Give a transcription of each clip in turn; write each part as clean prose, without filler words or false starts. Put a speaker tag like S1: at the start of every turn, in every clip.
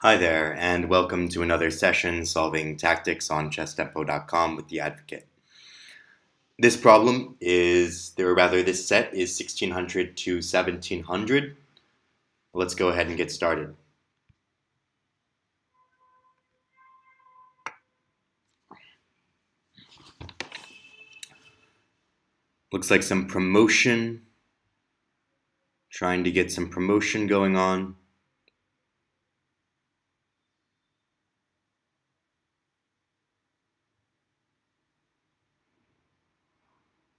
S1: Hi there, and welcome to another session solving tactics on chesstempo.com with the Advocate. This problem is, or rather, this set is 1600 to 1700. Let's go ahead and get started. Looks like some promotion, trying to get some promotion going on.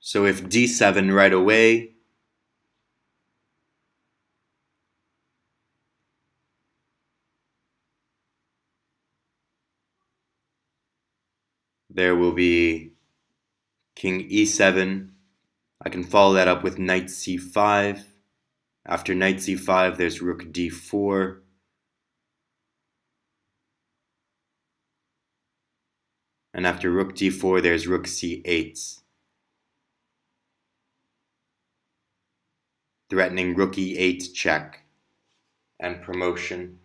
S1: So if d7 right away, there will be king e7. I can follow that up with knight c5. After knight c5, there's rook d4. And after rook d4, there's rook c8, threatening rook e8 check and promotion.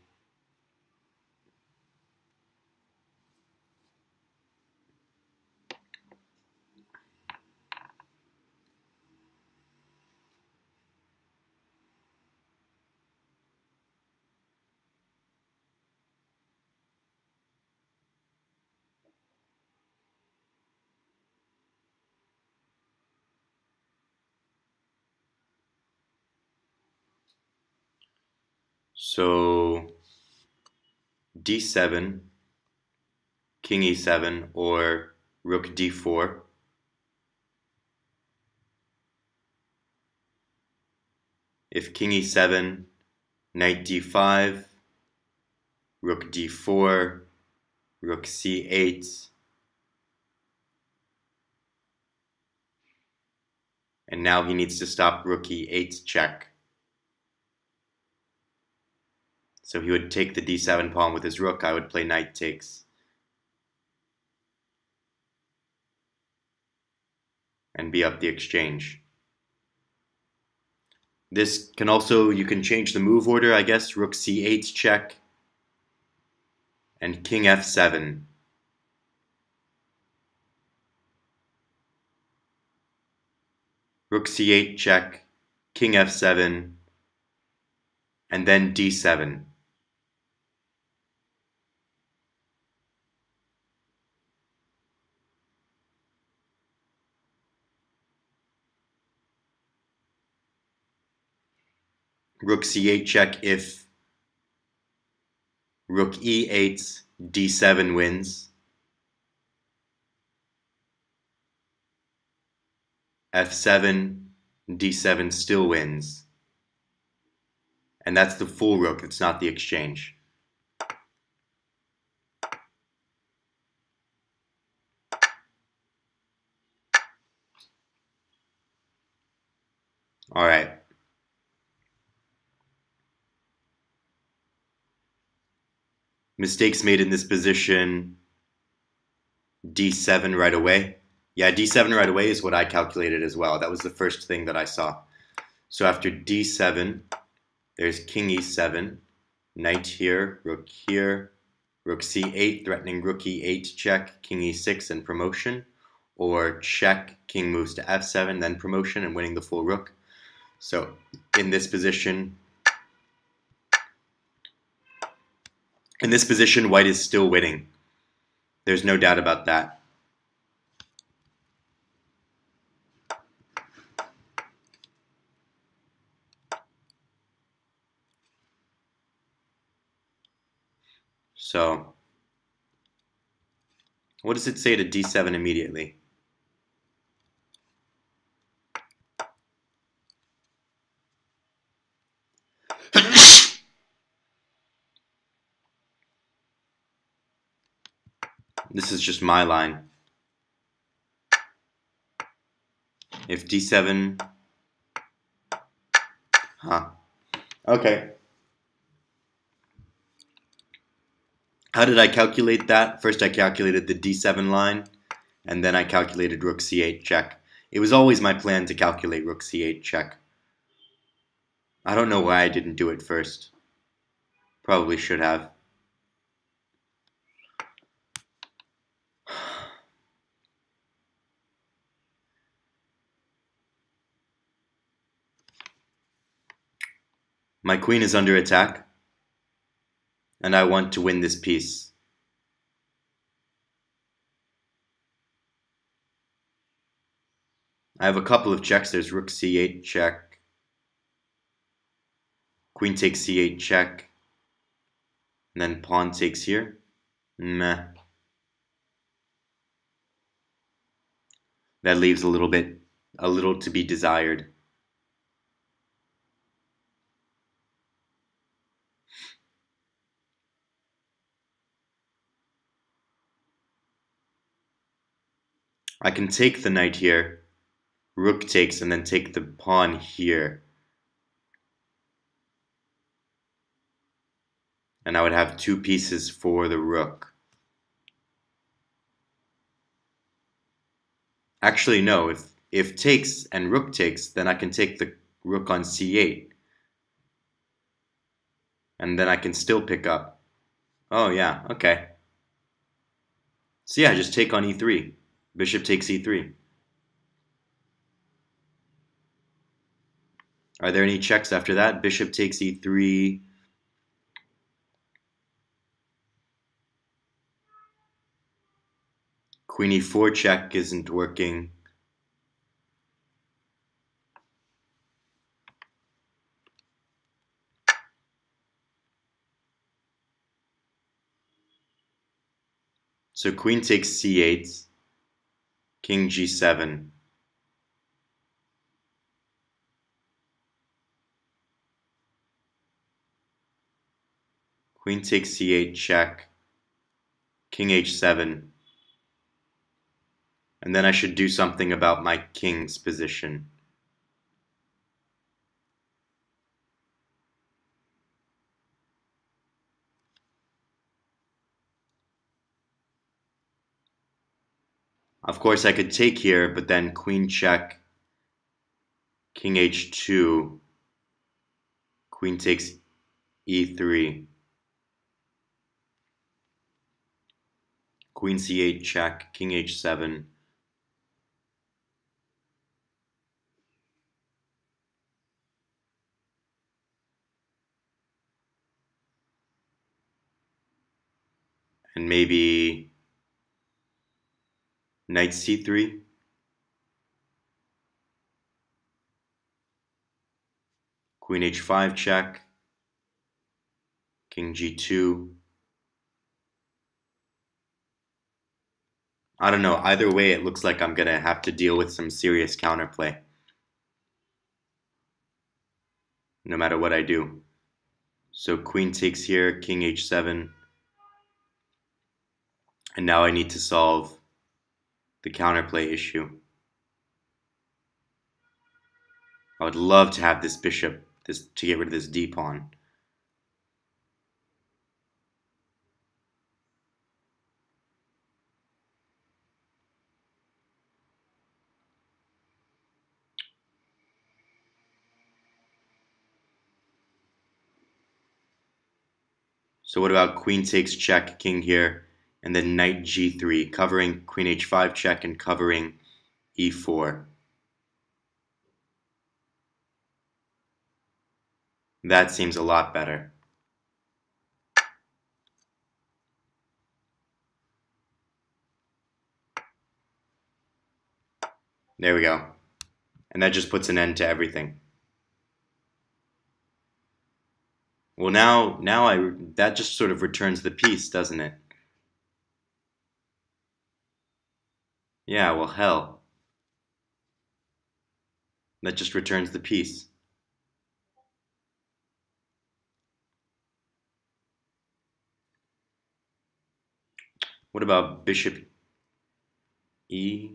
S1: So d7, king e7, or rook d4. If king e7, knight d5, rook d4, rook c8, and now he needs to stop rook e8 check. So he would take the d7 pawn with his rook. I would play knight takes and be up the exchange. This can also, you can change the move order, I guess. Rook c8 check and king f7. Rook c8 check, king f7, and then d7. Rook c8 check if rook e8, d7 wins. f7, d7 still wins. And that's the full rook, it's not the exchange. All right. Mistakes made in this position, d7 right away. Yeah, d7 right away is what I calculated as well. That was the first thing that I saw. So after d7, there's king e7, knight here, rook c8, threatening rook e8 check, king e6, and promotion. Or check, king moves to f7, then promotion and winning the full rook. So in this position, white is still winning. There's no doubt about that. So what does it say to d7 immediately? This is just my line. If d7, okay. How did I calculate that? First I calculated the d7 line, and then I calculated rook c8 check. It was always my plan to calculate rook c8 check. I don't know why I didn't do it first. Probably should have. My queen is under attack, and I want to win this piece. I have a couple of checks. There's rook c8 check, queen takes c8 check, and then pawn takes here. Meh. That leaves a little to be desired. I can take the knight here, rook takes, and then take the pawn here. And I would have two pieces for the rook. Actually, no, if takes and rook takes, then I can take the rook on c8. And then I can still pick up. Oh yeah, okay. So yeah, just take on e3. Bishop takes e3. Are there any checks after that? Bishop takes e3. Queen e4 check isn't working. So queen takes c8, king g7. Queen takes c8 check, king h7. And then I should do something about my king's position. Of course, I could take here, but then queen check, king h2, queen takes e3, queen c8 check, king h7. And maybe knight c3. Queen h5 check, king g2. I don't know, either way it looks like I'm gonna have to deal with some serious counterplay, no matter what I do. So queen takes here, king h7. And now I need to solve the counterplay issue. I would love to have this bishop, to get rid of this d pawn. So what about queen takes check, king here, and then knight g3, covering queen h5 check and covering e4. That seems a lot better. There we go. And that just puts an end to everything. Well, that just sort of returns the piece, doesn't it? Yeah, well, hell. That just returns the piece. What about bishop e?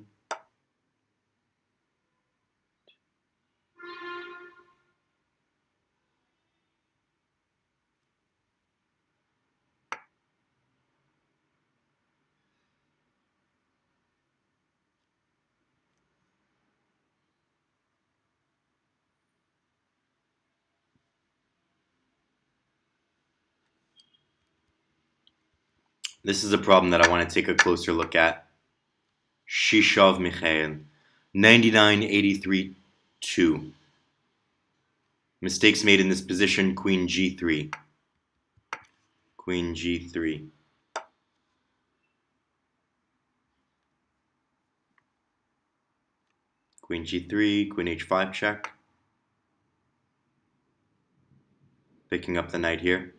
S1: This is a problem that I want to take a closer look at. Shishov Mikhail, 9983-2. Mistakes made in this position, queen g3. Queen g3. Queen g3, queen h5 check. Picking up the knight here.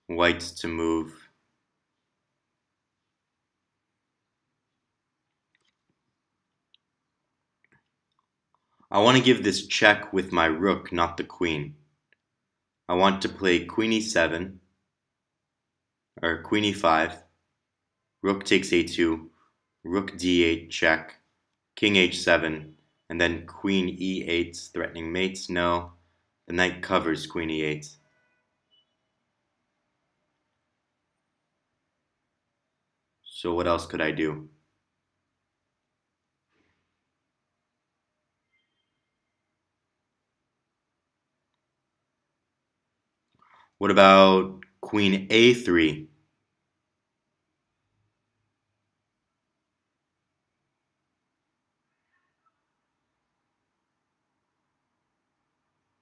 S1: Whites to move. I want to give this check with my rook, not the queen. I want to play queen e7, or queen e5, rook takes a2, rook d8 check, king h7, and then queen e8, threatening mates. No, the knight covers queen e8. So what else could I do? What about queen a3?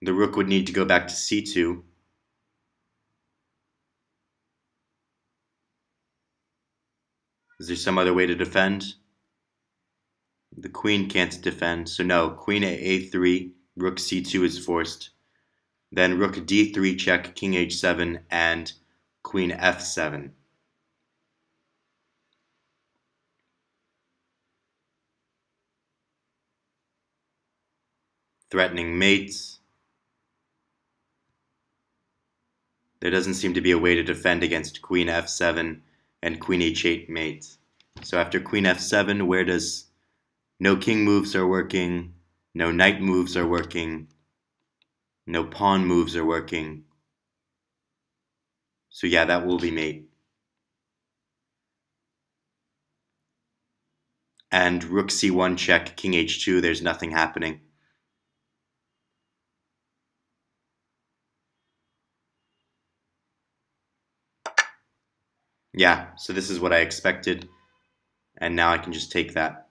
S1: The rook would need to go back to c2. Is there some other way to defend? The queen can't defend, so no, queen at a3, rook c2 is forced. Then rook d3 check, king h7, and queen f7. Threatening mates. There doesn't seem to be a way to defend against queen f7 and queen h8 mates. So after queen f7, where does... No king moves are working, no knight moves are working, no pawn moves are working. So yeah, that will be mate. And rook c1 check, king h2, there's nothing happening. Yeah, so this is what I expected, and now I can just take that.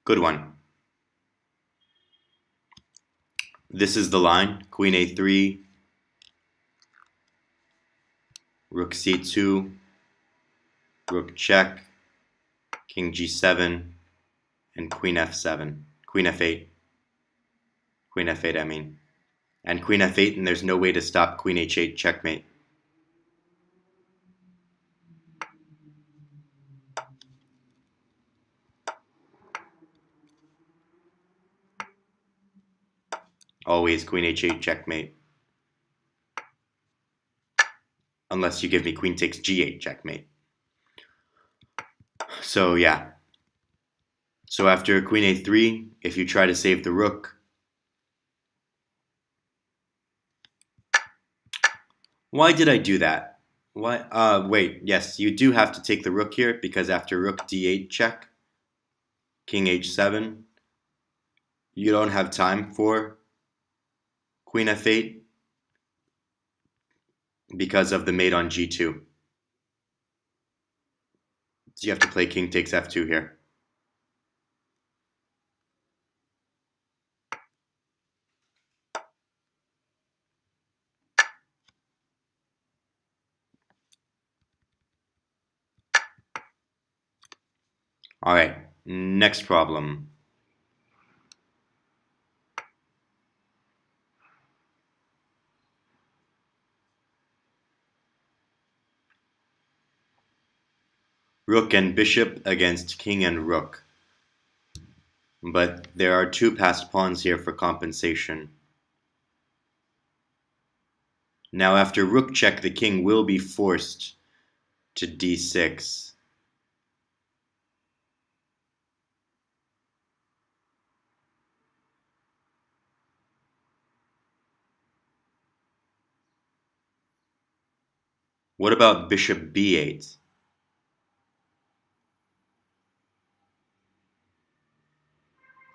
S1: Good one. This is the line, queen a3, rook c2, rook check, king g7, and queen f7, queen f8, queen f8 I mean, and queen f8, and there's no way to stop queen h8 checkmate. Always queen h8 checkmate. Unless you give me queen takes g8 checkmate. So yeah. So after queen a3, if you try to save the rook, why did I do that? Why? Wait, yes, you do have to take the rook here, because after rook d8 check, king h7, you don't have time for queen f8 because of the mate on g2. So you have to play king takes f2 here. All right, next problem. Rook and bishop against king and rook. But there are two passed pawns here for compensation. Now after rook check, the king will be forced to d6. What about bishop b8?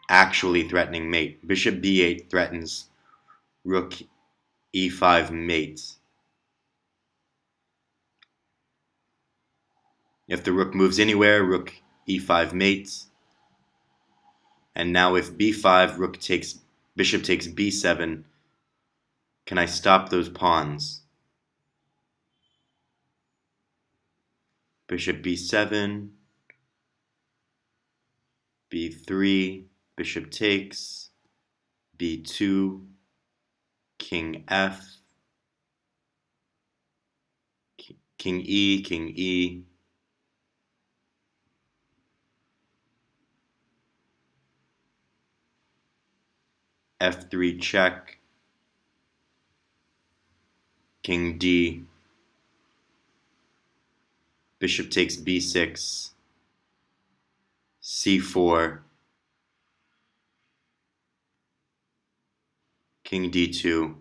S1: Actually threatening mate. Bishop b8 threatens rook e5 mate. If the rook moves anywhere, rook e5 mates. And now if b5, bishop takes b7, can I stop those pawns? Bishop b7, b3, bishop takes, b2, king f, king e, f3 check, king d, bishop takes b6, c4, king d2,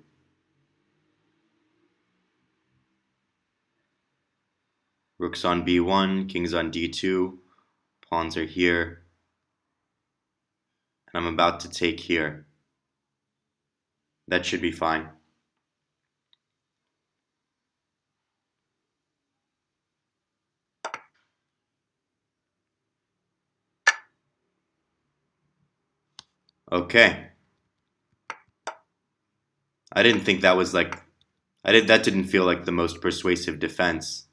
S1: rook's on b1, king's on d2, pawns are here, and I'm about to take here. That should be fine. Okay. I didn't think that was that didn't feel like the most persuasive defense.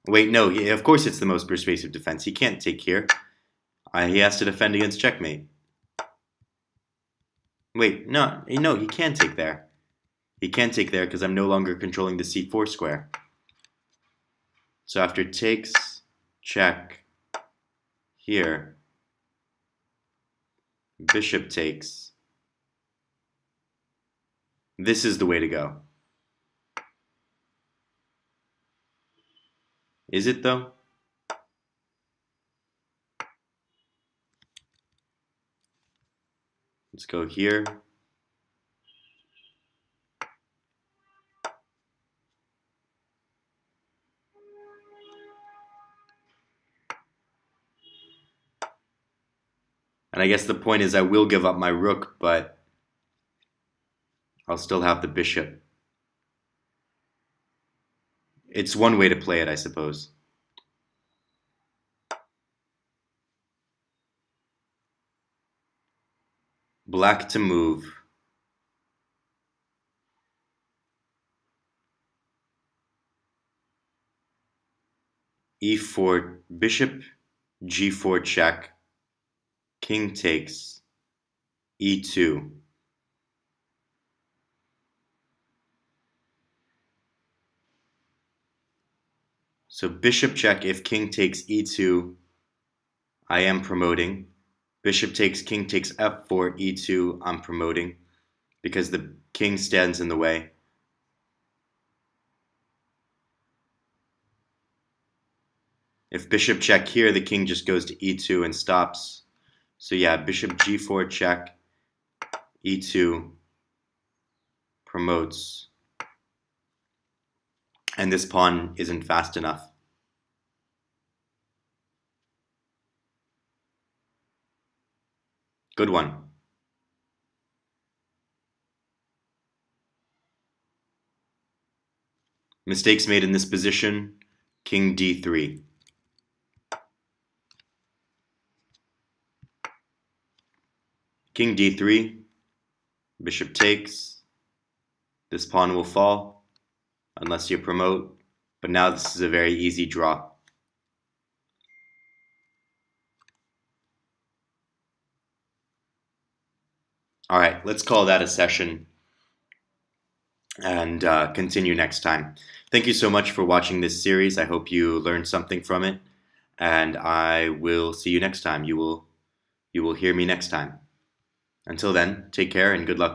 S1: Wait, no, of course it's the most persuasive defense. He can't take here. He has to defend against checkmate. Wait, no, he can't take there. He can't take there because I'm no longer controlling the c4 square. So after takes, check, here, bishop takes. This is the way to go. Is it though? Let's go here. And I guess the point is I will give up my rook, but I'll still have the bishop. It's one way to play it, I suppose. Black to move. e4, bishop, g4 check, king takes, e2. So bishop check, if king takes e2, I am promoting. Bishop takes, king takes f4, e2, I'm promoting because the king stands in the way. If bishop check here, the king just goes to e2 and stops. So yeah, bishop g4 check, e2 promotes. And this pawn isn't fast enough. Good one. Mistakes made in this position, king d3. King d3, bishop takes. This pawn will fall unless you promote, but now this is a very easy draw. All right, let's call that a session and continue next time. Thank you so much for watching this series. I hope you learned something from it, and I will see you next time. You will hear me next time. Until then, take care and good luck.